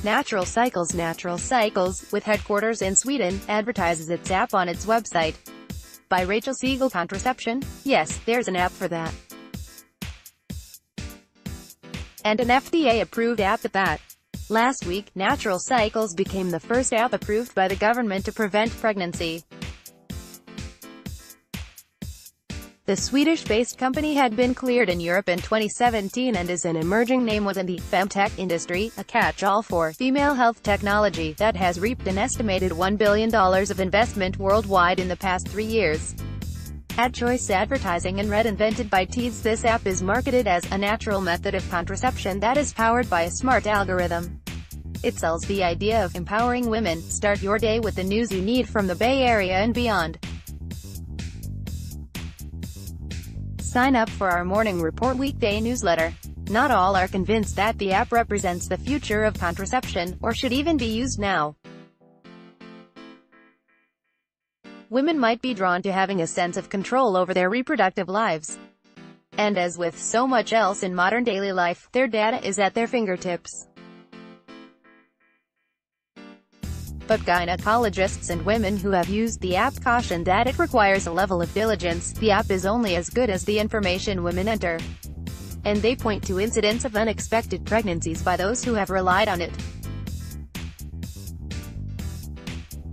Natural Cycles, with headquarters in Sweden, advertises its app on its website. By Rachel Siegel. Contraception? Yes, there's an app for that. And an FDA-approved app at that. Last week, Natural Cycles became the first app approved by the government to prevent pregnancy. The Swedish-based company had been cleared in Europe in 2017 and is an emerging name within the femtech industry, a catch-all for female health technology that has reaped an estimated $1 billion of investment worldwide in the past 3 years. AdChoice Advertising and Red, invented by Teads, this app is marketed as a natural method of contraception that is powered by a smart algorithm. It sells the idea of empowering women. Start your day with the news you need from the Bay Area and beyond. Sign up for our Morning Report weekday newsletter. Not all are convinced that the app represents the future of contraception, or should even be used now. Women might be drawn to having a sense of control over their reproductive lives. And as with so much else in modern daily life, their data is at their fingertips. But gynecologists and women who have used the app caution that it requires a level of diligence. The app is only as good as the information women enter. And they point to incidents of unexpected pregnancies by those who have relied on it.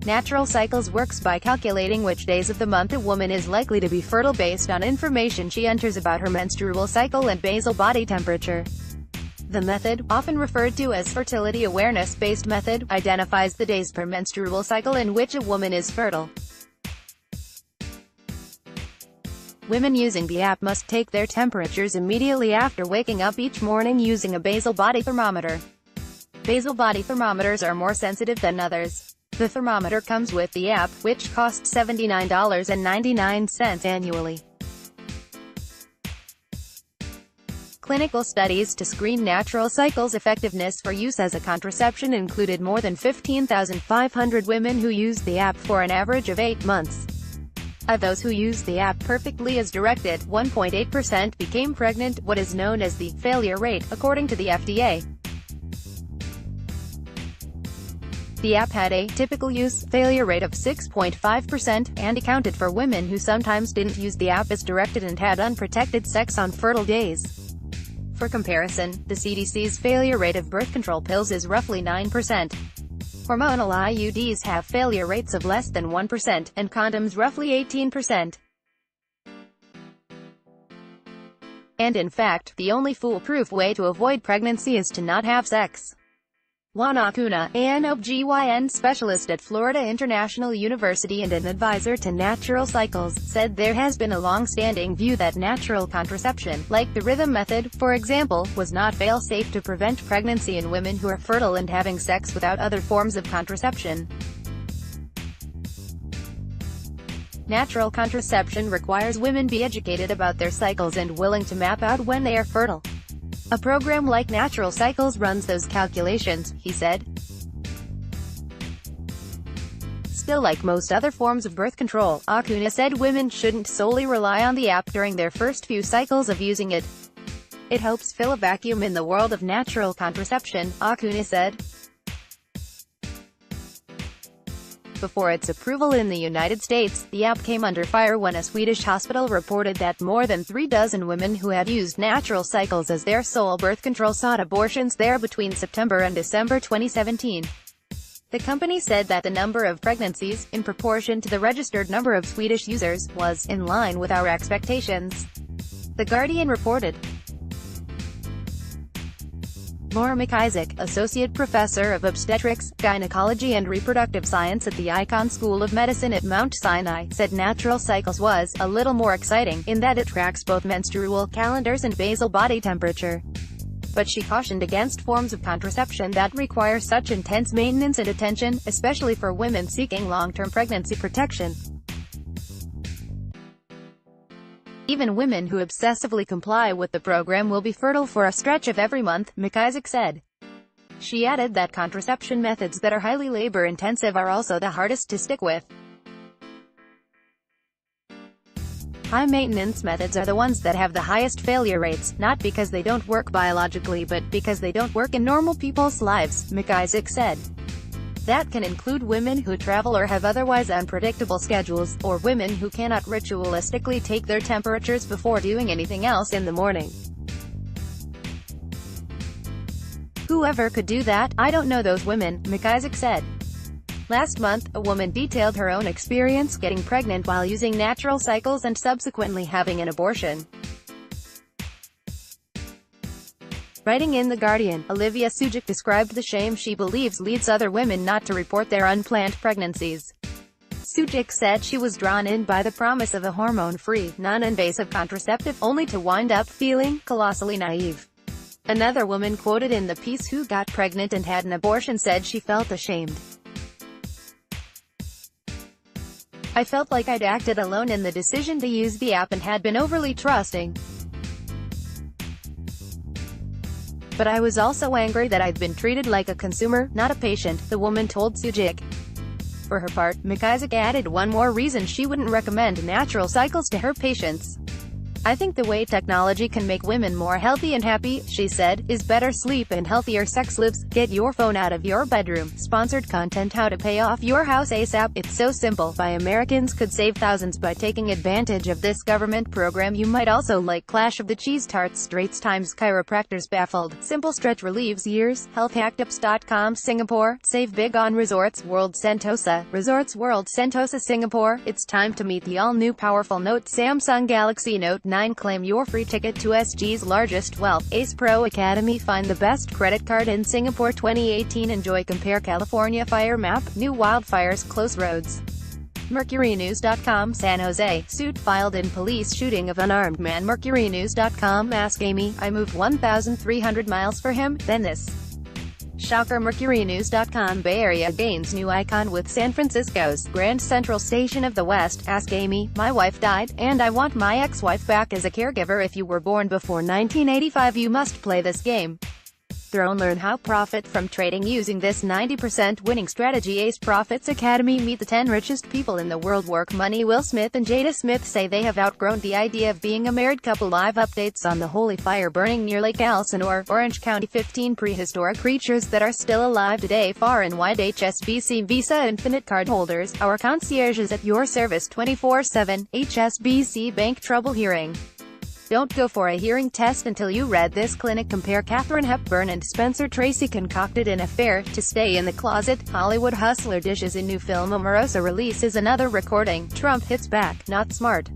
Natural Cycles works by calculating which days of the month a woman is likely to be fertile based on information she enters about her menstrual cycle and basal body temperature. The method, often referred to as fertility awareness-based method, identifies the days per menstrual cycle in which a woman is fertile. Women using the app must take their temperatures immediately after waking up each morning using a basal body thermometer. Basal body thermometers are more sensitive than others. The thermometer comes with the app, which costs $79.99 annually. Clinical studies to screen Natural Cycles' effectiveness for use as a contraception included more than 15,500 women who used the app for an average of 8 months. Of those who used the app perfectly as directed, 1.8% became pregnant, what is known as the failure rate, according to the FDA. The app had a typical use failure rate of 6.5%, and accounted for women who sometimes didn't use the app as directed and had unprotected sex on fertile days. For comparison, the CDC's failure rate of birth control pills is roughly 9%. Hormonal IUDs have failure rates of less than 1%, and condoms roughly 18%. And in fact, the only foolproof way to avoid pregnancy is to not have sex. Juan Acuna, an OBGYN specialist at Florida International University and an advisor to Natural Cycles, said there has been a long-standing view that natural contraception, like the rhythm method, for example, was not fail-safe to prevent pregnancy in women who are fertile and having sex without other forms of contraception. Natural contraception requires women be educated about their cycles and willing to map out when they are fertile. A program like Natural Cycles runs those calculations, he said. Still, like most other forms of birth control, Acuna said women shouldn't solely rely on the app during their first few cycles of using it. It helps fill a vacuum in the world of natural contraception, Acuna said. Before its approval in the United States, the app came under fire when a Swedish hospital reported that more than 36 women who had used Natural Cycles as their sole birth control sought abortions there between September and December 2017. The company said that the number of pregnancies, in proportion to the registered number of Swedish users, was in line with our expectations. The Guardian reported. Laura McIsaac, Associate Professor of Obstetrics, Gynecology and Reproductive Science at the Icahn School of Medicine at Mount Sinai, said Natural Cycles was a little more exciting, in that it tracks both menstrual calendars and basal body temperature. But she cautioned against forms of contraception that require such intense maintenance and attention, especially for women seeking long-term pregnancy protection. Even women who obsessively comply with the program will be fertile for a stretch of every month, McIsaac said. She added that contraception methods that are highly labor-intensive are also the hardest to stick with. High-maintenance methods are the ones that have the highest failure rates, not because they don't work biologically but because they don't work in normal people's lives, McIsaac said. That can include women who travel or have otherwise unpredictable schedules, or women who cannot ritualistically take their temperatures before doing anything else in the morning. Whoever could do that, I don't know those women, McIsaac said. Last month, a woman detailed her own experience getting pregnant while using natural cycles and subsequently having an abortion. Writing in The Guardian, Olivia Sujic described the shame she believes leads other women not to report their unplanned pregnancies. Sujic said she was drawn in by the promise of a hormone-free, non-invasive contraceptive, only to wind up feeling colossally naive. Another woman quoted in the piece who got pregnant and had an abortion said she felt ashamed. I felt like I'd acted alone in the decision to use the app and had been overly trusting. But I was also angry that I'd been treated like a consumer, not a patient, the woman told Sujic. For her part, McIsaac added one more reason she wouldn't recommend natural cycles to her patients. I think the way technology can make women more healthy and happy, she said, is better sleep and healthier sex lives. Get your phone out of your bedroom. Sponsored content: How to Pay Off Your House ASAP. It's so simple. By Americans could save thousands by taking advantage of this government program. You might also like Clash of the Cheese Tarts. Straits Times chiropractors baffled. Simple stretch relieves years. Healthhacktips.com Singapore. Save big on resorts. World Sentosa Resorts. World Sentosa Singapore. It's time to meet the all-new powerful Note Samsung Galaxy Note 9. Claim your free ticket to SG's largest wealth, Ace Pro Academy. Find the best credit card in Singapore 2018. Enjoy. Compare California fire map, new wildfires, close roads. MercuryNews.com San Jose, suit filed in police shooting of unarmed man. MercuryNews.com Ask Amy, I moved 1,300 miles for him, then this. Shocker. MercuryNews.com Bay Area gains new icon with San Francisco's Grand Central Station of the West. Ask Amy, my wife died, and I want my ex-wife back as a caregiver. If you were born before 1985 you must play this game. Learn how profit from trading using this 90% winning strategy. Ace Profits Academy. Meet the 10 richest people in the world. Work Money. Will Smith and Jada Smith say they have outgrown the idea of being a married couple. Live updates on the holy fire burning near Lake Elsinore, Orange County. 15 prehistoric creatures that are still alive today. Far and wide. HSBC Visa Infinite card holders. Our concierge is at your service 24/7. HSBC Bank. Trouble hearing? Don't go for a hearing test until you read this. Clinic. Compare Katharine Hepburn and Spencer Tracy concocted an affair to stay in the closet. Hollywood hustler dishes in new film. Omarosa releases another recording. Trump hits back. Not smart.